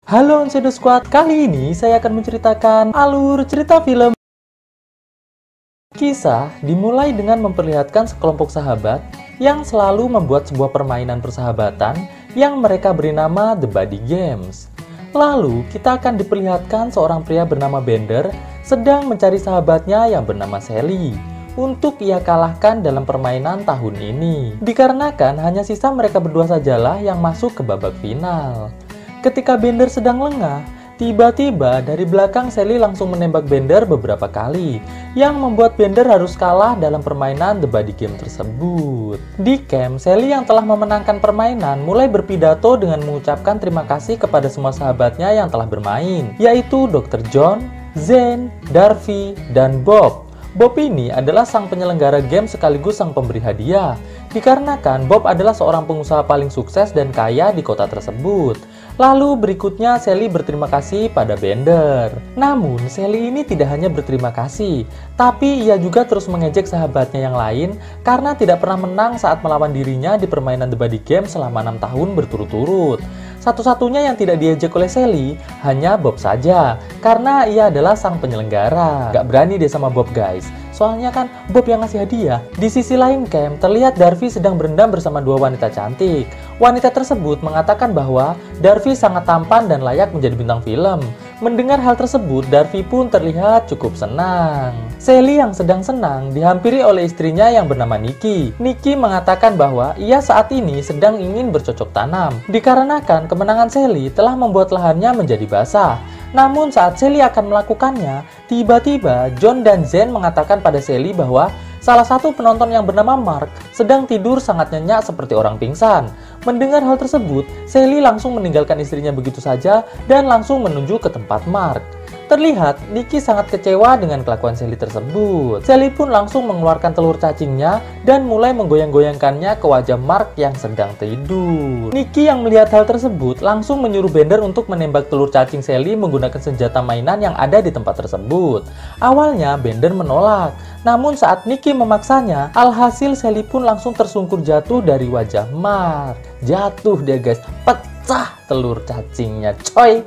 Halo Onsedo Squad, kali ini saya akan menceritakan alur cerita film. Kisah dimulai dengan memperlihatkan sekelompok sahabat yang selalu membuat sebuah permainan persahabatan yang mereka beri nama The Buddy Games. Lalu kita akan diperlihatkan seorang pria bernama Bender sedang mencari sahabatnya yang bernama Sally untuk ia kalahkan dalam permainan tahun ini. Dikarenakan hanya sisa mereka berdua sajalah yang masuk ke babak final. Ketika Bender sedang lengah, tiba-tiba dari belakang Sally langsung menembak Bender beberapa kali, yang membuat Bender harus kalah dalam permainan The Buddy Game tersebut. Di camp, Sally yang telah memenangkan permainan mulai berpidato dengan mengucapkan terima kasih kepada semua sahabatnya yang telah bermain, yaitu Dr. John, Zane, Darby, dan Bob. Bob ini adalah sang penyelenggara game sekaligus sang pemberi hadiah, dikarenakan Bob adalah seorang pengusaha paling sukses dan kaya di kota tersebut. Lalu berikutnya Sally berterima kasih pada Bender. Namun Sally ini tidak hanya berterima kasih, tapi ia juga terus mengejek sahabatnya yang lain karena tidak pernah menang saat melawan dirinya di permainan The Buddy Game selama 6 tahun berturut-turut. Satu-satunya yang tidak diejek oleh Sally hanya Bob saja, karena ia adalah sang penyelenggara. Gak berani deh sama Bob guys, soalnya kan Bob yang ngasih hadiah. Di sisi lain camp, terlihat Darby sedang berendam bersama dua wanita cantik. Wanita tersebut mengatakan bahwa Darby sangat tampan dan layak menjadi bintang film. Mendengar hal tersebut, Darby pun terlihat cukup senang. Sally yang sedang senang dihampiri oleh istrinya yang bernama Nikki. Nikki mengatakan bahwa ia saat ini sedang ingin bercocok tanam, dikarenakan kemenangan Sally telah membuat lahannya menjadi basah. Namun saat Sally akan melakukannya, tiba-tiba John dan Zane mengatakan pada Sally bahwa salah satu penonton yang bernama Mark sedang tidur sangat nyenyak seperti orang pingsan. Mendengar hal tersebut, Sally langsung meninggalkan istrinya begitu saja dan langsung menuju ke tempat Mark. Terlihat, Nikki sangat kecewa dengan kelakuan Sally tersebut. Sally pun langsung mengeluarkan telur cacingnya dan mulai menggoyang-goyangkannya ke wajah Mark yang sedang tidur. Nikki yang melihat hal tersebut langsung menyuruh Bender untuk menembak telur cacing Sally menggunakan senjata mainan yang ada di tempat tersebut. Awalnya Bender menolak, namun saat Nikki memaksanya, alhasil Sally pun langsung tersungkur jatuh dari wajah Mark. Jatuh dia guys, pecah telur cacingnya coy.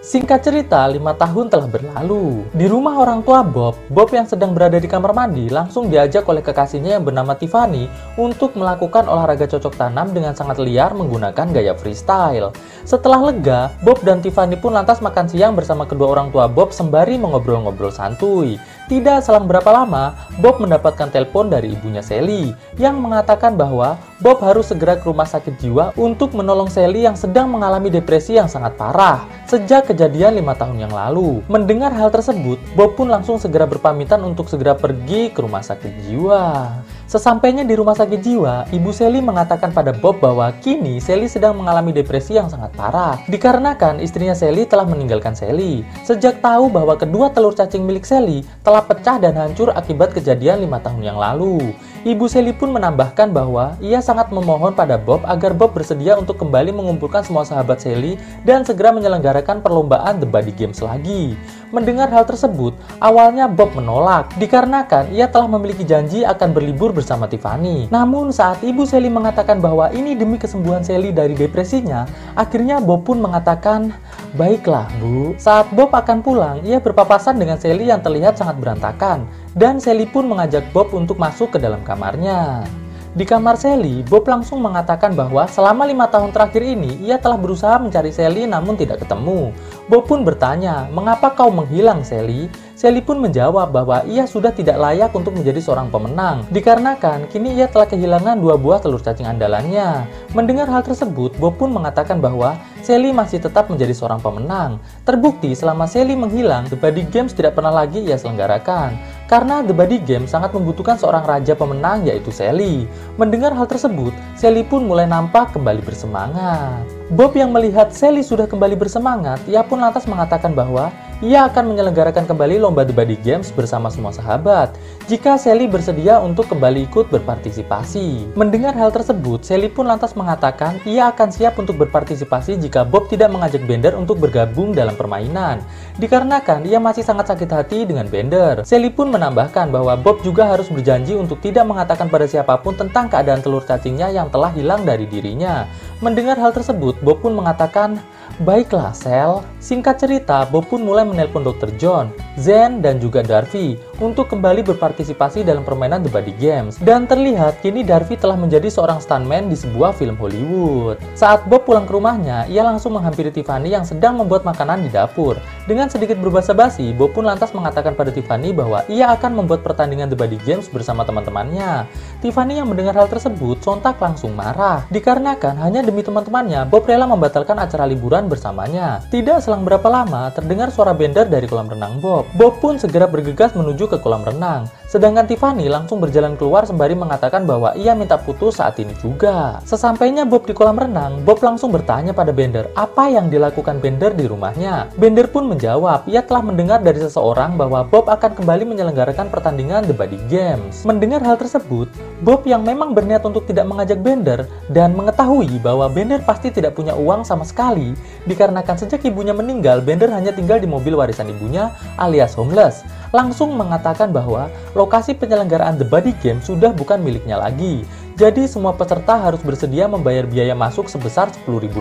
Singkat cerita, 5 tahun telah berlalu. Di rumah orang tua Bob yang sedang berada di kamar mandi langsung diajak oleh kekasihnya yang bernama Tiffany untuk melakukan olahraga cocok tanam dengan sangat liar menggunakan gaya freestyle. Setelah lega, Bob dan Tiffany pun lantas makan siang bersama kedua orang tua Bob sembari mengobrol-ngobrol santuy. Tidak selang berapa lama, Bob mendapatkan telepon dari ibunya Sally yang mengatakan bahwa Bob harus segera ke rumah sakit jiwa untuk menolong Sally yang sedang mengalami depresi yang sangat parah sejak kejadian 5 tahun yang lalu. Mendengar hal tersebut, Bob pun langsung segera berpamitan untuk segera pergi ke rumah sakit jiwa. Sesampainya di rumah sakit jiwa, ibu Sally mengatakan pada Bob bahwa kini Sally sedang mengalami depresi yang sangat parah, dikarenakan istrinya Sally telah meninggalkan Sally. Sejak tahu bahwa kedua telur cacing milik Sally telah pecah dan hancur akibat kejadian 5 tahun yang lalu. Ibu Sally pun menambahkan bahwa ia sangat memohon pada Bob agar Bob bersedia untuk kembali mengumpulkan semua sahabat Sally dan segera menyelenggarakan perlombaan The Buddy Games lagi. Mendengar hal tersebut, awalnya Bob menolak, dikarenakan ia telah memiliki janji akan berlibur bersama Tiffany. Namun saat ibu Sally mengatakan bahwa ini demi kesembuhan Sally dari depresinya, akhirnya Bob pun mengatakan, "Baiklah Bu." Saat Bob akan pulang, ia berpapasan dengan Sally yang terlihat sangat berantakan, dan Sally pun mengajak Bob untuk masuk ke dalam kamarnya. Di kamar Sally, Bob langsung mengatakan bahwa selama 5 tahun terakhir ini ia telah berusaha mencari Sally namun tidak ketemu. Bob pun bertanya, "Mengapa kau menghilang, Sally?" Sally pun menjawab bahwa ia sudah tidak layak untuk menjadi seorang pemenang, dikarenakan kini ia telah kehilangan 2 buah telur cacing andalannya. Mendengar hal tersebut, Bob pun mengatakan bahwa Sally masih tetap menjadi seorang pemenang. Terbukti selama Sally menghilang, The Buddy Games tidak pernah lagi ia selenggarakan. Karena The Buddy Games sangat membutuhkan seorang raja pemenang yaitu Sally. Mendengar hal tersebut, Sally pun mulai nampak kembali bersemangat. Bob yang melihat Sally sudah kembali bersemangat, ia pun lantas mengatakan bahwa ia akan menyelenggarakan kembali lomba The Buddy Games bersama semua sahabat jika Sally bersedia untuk kembali ikut berpartisipasi. Mendengar hal tersebut, Sally pun lantas mengatakan ia akan siap untuk berpartisipasi jika Bob tidak mengajak Bender untuk bergabung dalam permainan, dikarenakan ia masih sangat sakit hati dengan Bender. Sally pun menambahkan bahwa Bob juga harus berjanji untuk tidak mengatakan pada siapapun tentang keadaan telur cacingnya yang telah hilang dari dirinya. Mendengar hal tersebut, Bob pun mengatakan, "Baiklah, Sel." Singkat cerita, Bob pun mulai menelpon Dr. John, Zen, dan juga Darby untuk kembali berpartisipasi dalam permainan The Buddy Games. Dan terlihat kini Darby telah menjadi seorang stuntman di sebuah film Hollywood. Saat Bob pulang ke rumahnya, ia langsung menghampiri Tiffany yang sedang membuat makanan di dapur. Dengan sedikit berbasa-basi, Bob pun lantas mengatakan pada Tiffany bahwa ia akan membuat pertandingan The Buddy Games bersama teman-temannya. Tiffany yang mendengar hal tersebut sontak langsung marah, dikarenakan hanya demi teman-temannya, Bob rela membatalkan acara liburan bersamanya. Tidak selang berapa lama, terdengar suara Bender dari kolam renang Bob. Bob pun segera bergegas menuju ke kolam renang. Sedangkan Tiffany langsung berjalan keluar sembari mengatakan bahwa ia minta putus saat ini juga. Sesampainya Bob di kolam renang, Bob langsung bertanya pada Bender apa yang dilakukan Bender di rumahnya. Bender pun menjawab, ia telah mendengar dari seseorang bahwa Bob akan kembali menyelenggarakan pertandingan The Buddy Games. Mendengar hal tersebut, Bob yang memang berniat untuk tidak mengajak Bender dan mengetahui bahwa Bender pasti tidak punya uang sama sekali, dikarenakan sejak ibunya meninggal, Bender hanya tinggal di mobil warisan ibunya alias homeless, langsung mengatakan bahwa lokasi penyelenggaraan The Buddy Games sudah bukan miliknya lagi. Jadi semua peserta harus bersedia membayar biaya masuk sebesar $10.000.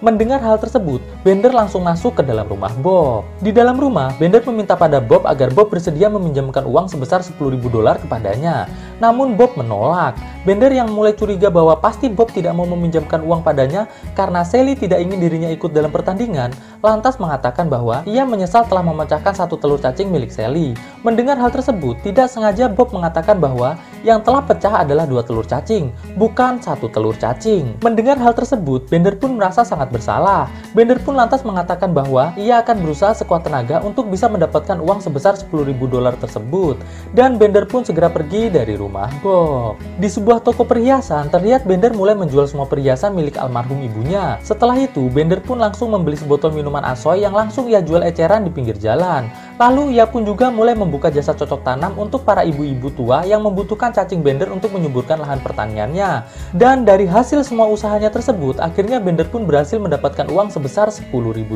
Mendengar hal tersebut, Bender langsung masuk ke dalam rumah Bob. Di dalam rumah, Bender meminta pada Bob agar Bob bersedia meminjamkan uang sebesar $10.000 kepadanya. Namun Bob menolak. Bender yang mulai curiga bahwa pasti Bob tidak mau meminjamkan uang padanya karena Sally tidak ingin dirinya ikut dalam pertandingan, lantas mengatakan bahwa ia menyesal telah memecahkan satu telur cacing milik Sally. Mendengar hal tersebut, tidak sengaja Bob mengatakan bahwa yang telah pecah adalah 2 telur cacing, bukan 1 telur cacing. Mendengar hal tersebut, Bender pun merasa sangat bersalah. Bender pun lantas mengatakan bahwa ia akan berusaha sekuat tenaga untuk bisa mendapatkan uang sebesar $10.000 tersebut. Dan Bender pun segera pergi dari rumah Bob. Di sebuah toko perhiasan, terlihat Bender mulai menjual semua perhiasan milik almarhum ibunya. Setelah itu, Bender pun langsung membeli sebotol minuman Asoy yang langsung ia jual eceran di pinggir jalan. Lalu ia pun juga mulai membuka jasa cocok tanam untuk para ibu-ibu tua yang membutuhkan cacing Bender untuk menyuburkan lahan pertaniannya. Dan dari hasil semua usahanya tersebut, akhirnya Bender pun berhasil mendapatkan uang sebesar $10.000.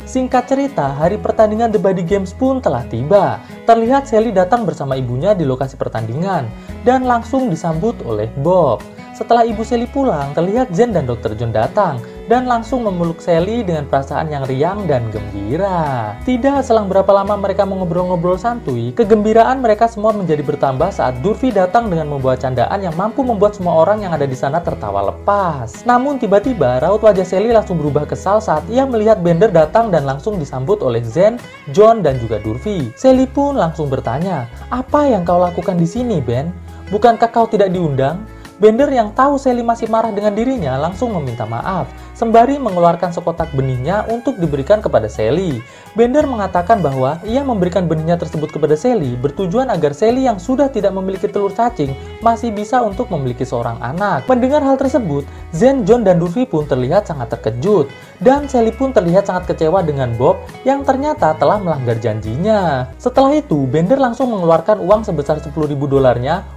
Singkat cerita, hari pertandingan The Buddy Games pun telah tiba. Terlihat Sally datang bersama ibunya di lokasi pertandingan dan langsung disambut oleh Bob. Setelah ibu Sally pulang, terlihat Zen dan Dr. John datang dan langsung memeluk Sally dengan perasaan yang riang dan gembira. Tidak selang berapa lama mereka mengobrol-ngobrol santuy, kegembiraan mereka semua menjadi bertambah saat Durfee datang dengan membawa candaan yang mampu membuat semua orang yang ada di sana tertawa lepas. Namun tiba-tiba raut wajah Sally langsung berubah kesal saat ia melihat Bender datang dan langsung disambut oleh Zen, John, dan juga Durfee. Sally pun langsung bertanya, "Apa yang kau lakukan di sini, Ben? Bukankah kau tidak diundang?" Bender yang tahu Sally masih marah dengan dirinya langsung meminta maaf, sembari mengeluarkan sekotak benihnya untuk diberikan kepada Sally. Bender mengatakan bahwa ia memberikan benihnya tersebut kepada Sally bertujuan agar Sally yang sudah tidak memiliki telur cacing masih bisa untuk memiliki seorang anak. Mendengar hal tersebut, Zen, John, dan Durfee pun terlihat sangat terkejut. Dan Sally pun terlihat sangat kecewa dengan Bob yang ternyata telah melanggar janjinya. Setelah itu, Bender langsung mengeluarkan uang sebesar $10.000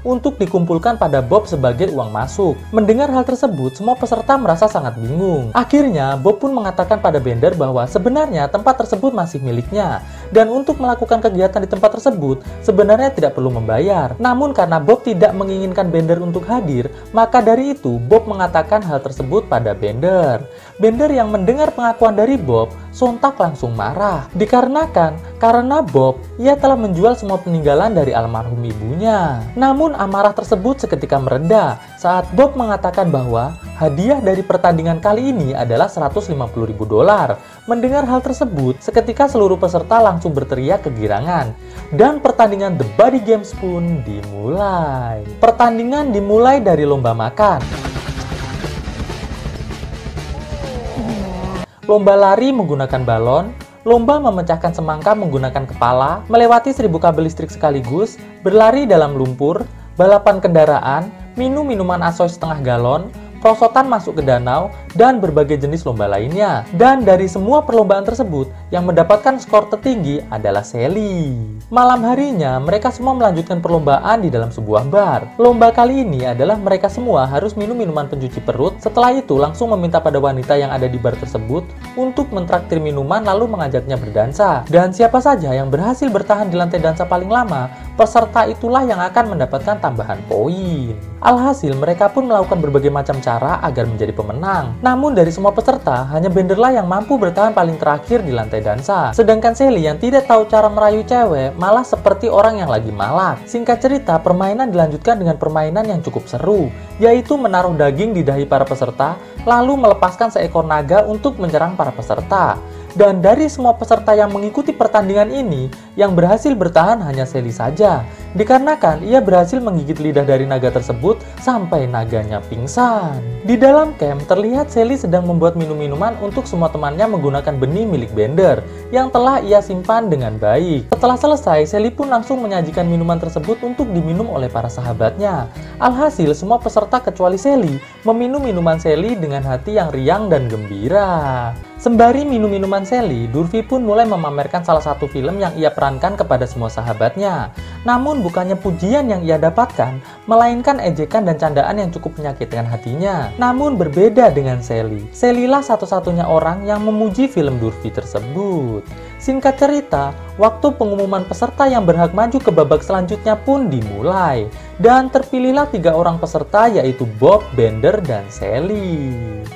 untuk dikumpulkan pada Bob sebagai uang masuk. Mendengar hal tersebut, semua peserta merasa sangat bingung. Akhirnya, Bob pun mengatakan pada Bender bahwa sebenarnya tempat tersebut masih miliknya. Dan untuk melakukan kegiatan di tempat tersebut, sebenarnya tidak perlu membayar. Namun karena Bob tidak menginginkan Bender untuk hadir, maka dari itu Bob mengatakan hal tersebut pada Bender. Bender yang mendengar pengakuan dari Bob, sontak langsung marah. Dikarenakan, karena Bob, ia telah menjual semua peninggalan dari almarhum ibunya. Namun amarah tersebut seketika mereda saat Bob mengatakan bahwa hadiah dari pertandingan kali ini adalah $150.000. Mendengar hal tersebut, seketika seluruh peserta langsung berteriak kegirangan. Dan pertandingan The Buddy Games pun dimulai. Pertandingan dimulai dari lomba makan, lomba lari menggunakan balon, lomba memecahkan semangka menggunakan kepala, melewati 1000 kabel listrik sekaligus, berlari dalam lumpur, balapan kendaraan, minum minuman Asoy setengah galon, perosotan masuk ke danau, dan berbagai jenis lomba lainnya. Dan dari semua perlombaan tersebut, yang mendapatkan skor tertinggi adalah Sally. Malam harinya, mereka semua melanjutkan perlombaan di dalam sebuah bar. Lomba kali ini adalah mereka semua harus minum minuman pencuci perut. Setelah itu, langsung meminta pada wanita yang ada di bar tersebut untuk mentraktir minuman lalu mengajaknya berdansa. Dan siapa saja yang berhasil bertahan di lantai dansa paling lama, peserta itulah yang akan mendapatkan tambahan poin. Alhasil, mereka pun melakukan berbagai macam cara agar menjadi pemenang. Namun dari semua peserta, hanya Benderlah yang mampu bertahan paling terakhir di lantai dansa. Sedangkan Sally yang tidak tahu cara merayu cewek, malah seperti orang yang lagi malak. Singkat cerita, permainan dilanjutkan dengan permainan yang cukup seru, yaitu menaruh daging di dahi para peserta, lalu melepaskan seekor naga untuk menyerang para peserta. Dan dari semua peserta yang mengikuti pertandingan ini, yang berhasil bertahan hanya Sally saja. Dikarenakan ia berhasil menggigit lidah dari naga tersebut sampai naganya pingsan. Di dalam camp, terlihat Sally sedang membuat minum-minuman untuk semua temannya menggunakan benih milik Bender yang telah ia simpan dengan baik. Setelah selesai, Sally pun langsung menyajikan minuman tersebut untuk diminum oleh para sahabatnya. Alhasil, semua peserta kecuali Sally meminum minuman Sally dengan hati yang riang dan gembira. Sembari minum minuman Sally, Durfee pun mulai memamerkan salah satu film yang ia perankan kepada semua sahabatnya. Namun bukannya pujian yang ia dapatkan, melainkan ejekan dan candaan yang cukup menyakitkan hatinya. Namun berbeda dengan Sally, Sally-lah satu-satunya orang yang memuji film Durfee tersebut. Singkat cerita, waktu pengumuman peserta yang berhak maju ke babak selanjutnya pun dimulai. Dan terpilihlah 3 orang peserta, yaitu Bob, Bender, dan Sally.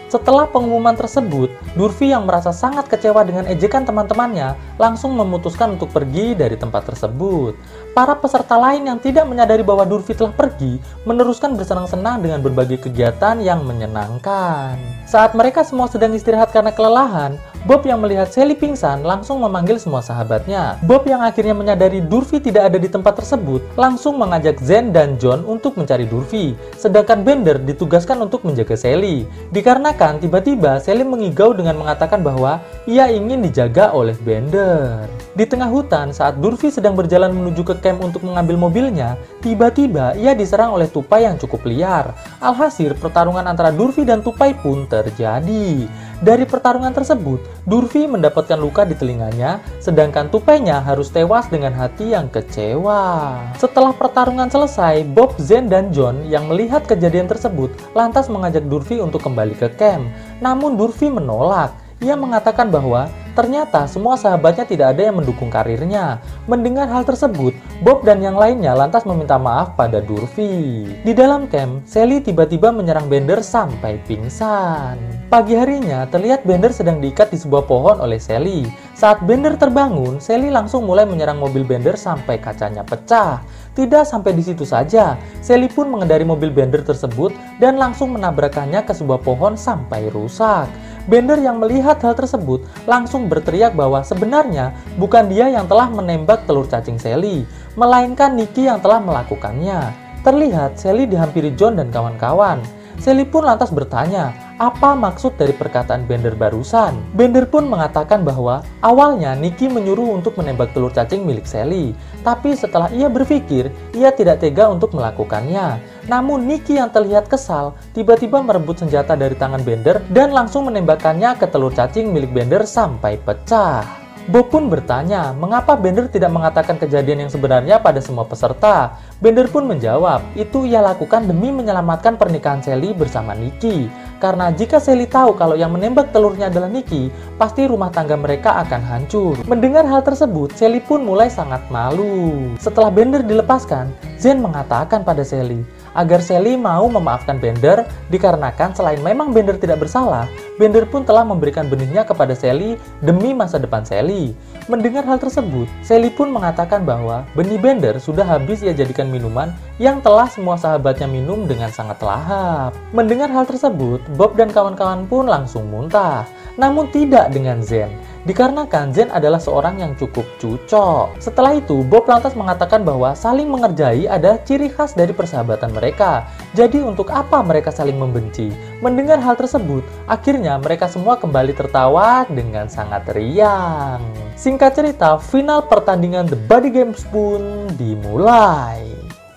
Setelah pengumuman tersebut, Durfee yang merasa sangat kecewa dengan ejekan teman-temannya langsung memutuskan untuk pergi dari tempat tersebut. Para peserta lain yang tidak menyadari bahwa Durfee telah pergi meneruskan bersenang-senang dengan berbagai kegiatan yang menyenangkan. Saat mereka semua sedang istirahat karena kelelahan, Bob yang melihat Sally pingsan langsung memanggil semua sahabatnya. Bob yang akhirnya menyadari Durfee tidak ada di tempat tersebut langsung mengajak Zen dan John untuk mencari Durfee, sedangkan Bender ditugaskan untuk menjaga Sally. Dikarenakan tiba-tiba Sally mengigau dengan mengatakan bahwa ia ingin dijaga oleh Bender. Di tengah hutan, saat Durfee sedang berjalan menuju ke camp untuk mengambil mobilnya, tiba-tiba ia diserang oleh tupai yang cukup liar. Alhasil, pertarungan antara Durfee dan tupai pun terjadi. Dari pertarungan tersebut, Durfee mendapatkan luka di telinganya, sedangkan tupainya harus tewas dengan hati yang kecewa. Setelah pertarungan selesai, Bob, Zen, dan John yang melihat kejadian tersebut lantas mengajak Durfee untuk kembali ke camp. Namun Durfee menolak. Ia mengatakan bahwa ternyata semua sahabatnya tidak ada yang mendukung karirnya. Mendengar hal tersebut, Bob dan yang lainnya lantas meminta maaf pada Durfee. Di dalam camp, Sally tiba-tiba menyerang Bender sampai pingsan. Pagi harinya, terlihat Bender sedang diikat di sebuah pohon oleh Sally. Saat Bender terbangun, Sally langsung mulai menyerang mobil Bender sampai kacanya pecah. Tidak sampai di situ saja, Sally pun mengendari mobil Bender tersebut dan langsung menabrakkannya ke sebuah pohon sampai rusak. Bender yang melihat hal tersebut langsung berteriak bahwa sebenarnya bukan dia yang telah menembak telur cacing Sally, melainkan Nicky yang telah melakukannya. Terlihat Sally dihampiri John dan kawan-kawan. Sally pun lantas bertanya, apa maksud dari perkataan Bender barusan? Bender pun mengatakan bahwa awalnya Nicky menyuruh untuk menembak telur cacing milik Sally. Tapi setelah ia berpikir, ia tidak tega untuk melakukannya. Namun Nicky yang terlihat kesal, tiba-tiba merebut senjata dari tangan Bender dan langsung menembakkannya ke telur cacing milik Bender sampai pecah. Bob pun bertanya, mengapa Bender tidak mengatakan kejadian yang sebenarnya pada semua peserta? Bender pun menjawab, itu ia lakukan demi menyelamatkan pernikahan Sally bersama Nicky. Karena jika Sally tahu kalau yang menembak telurnya adalah Nicky, pasti rumah tangga mereka akan hancur. Mendengar hal tersebut, Sally pun mulai sangat malu. Setelah Bender dilepaskan, Zen mengatakan pada Sally, agar Sally mau memaafkan Bender, dikarenakan selain memang Bender tidak bersalah, Bender pun telah memberikan benihnya kepada Sally demi masa depan Sally. Mendengar hal tersebut, Sally pun mengatakan bahwa benih Bender sudah habis ia jadikan minuman yang telah semua sahabatnya minum dengan sangat lahap. Mendengar hal tersebut, Bob dan kawan-kawan pun langsung muntah. Namun tidak dengan Zen, dikarenakan Zen adalah seorang yang cukup cucok. Setelah itu, Bob lantas mengatakan bahwa saling mengerjai adalah ciri khas dari persahabatan mereka. Jadi untuk apa mereka saling membenci? Mendengar hal tersebut, akhirnya mereka semua kembali tertawa dengan sangat riang. Singkat cerita, final pertandingan The Buddy Games pun dimulai.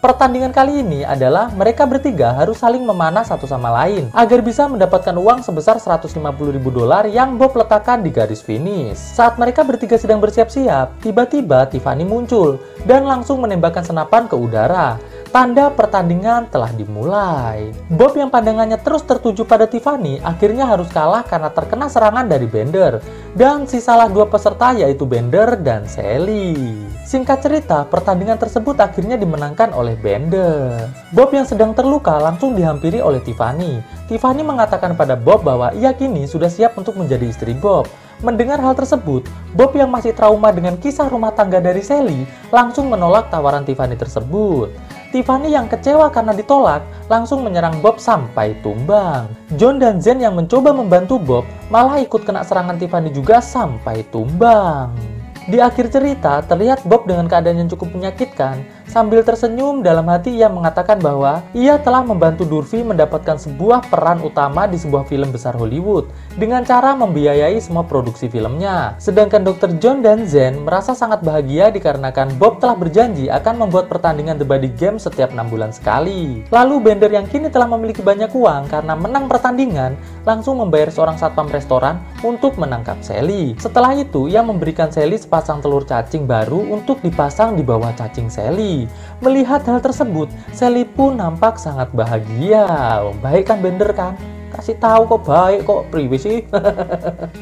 Pertandingan kali ini adalah mereka bertiga harus saling memanah satu sama lain agar bisa mendapatkan uang sebesar $150.000 yang Bob letakkan di garis finish. Saat mereka bertiga sedang bersiap-siap, tiba-tiba Tiffany muncul dan langsung menembakkan senapan ke udara. Tanda pertandingan telah dimulai. Bob yang pandangannya terus tertuju pada Tiffany akhirnya harus kalah karena terkena serangan dari Bender. Dan sisalah dua peserta yaitu Bender dan Sally. Singkat cerita, pertandingan tersebut akhirnya dimenangkan oleh Bender. Bob yang sedang terluka langsung dihampiri oleh Tiffany. Tiffany mengatakan pada Bob bahwa ia kini sudah siap untuk menjadi istri Bob. Mendengar hal tersebut, Bob yang masih trauma dengan kisah rumah tangga dari Sally langsung menolak tawaran Tiffany tersebut. Tiffany yang kecewa karena ditolak langsung menyerang Bob sampai tumbang. John dan Zen yang mencoba membantu Bob malah ikut kena serangan Tiffany juga sampai tumbang. Di akhir cerita, terlihat Bob dengan keadaan yang cukup menyakitkan. Sambil tersenyum, dalam hati ia mengatakan bahwa ia telah membantu Durfee mendapatkan sebuah peran utama di sebuah film besar Hollywood dengan cara membiayai semua produksi filmnya. Sedangkan Dr. John dan Zen merasa sangat bahagia dikarenakan Bob telah berjanji akan membuat pertandingan The Buddy Game setiap 6 bulan sekali. Lalu Bender yang kini telah memiliki banyak uang karena menang pertandingan, langsung membayar seorang satpam restoran untuk menangkap Sally. Setelah itu, ia memberikan Sally sepasang telur cacing baru untuk dipasang di bawah cacing Sally. Melihat hal tersebut, Sally pun nampak sangat bahagia. Baik kan Bender kan? Kasih tahu kok baik kok, priwe sih.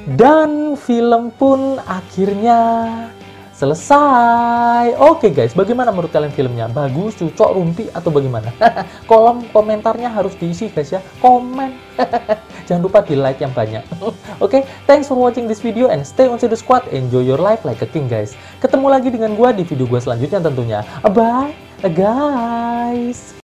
Dan film pun akhirnya selesai. Oke guys, bagaimana menurut kalian filmnya? Bagus, cocok, rumpi, atau bagaimana? Kolom komentarnya harus diisi guys ya. Komen. Jangan lupa di like yang banyak. Oke, thanks for watching this video and stay on the squad. Enjoy your life like a king guys. Ketemu lagi dengan gua di video gua selanjutnya tentunya. Bye guys.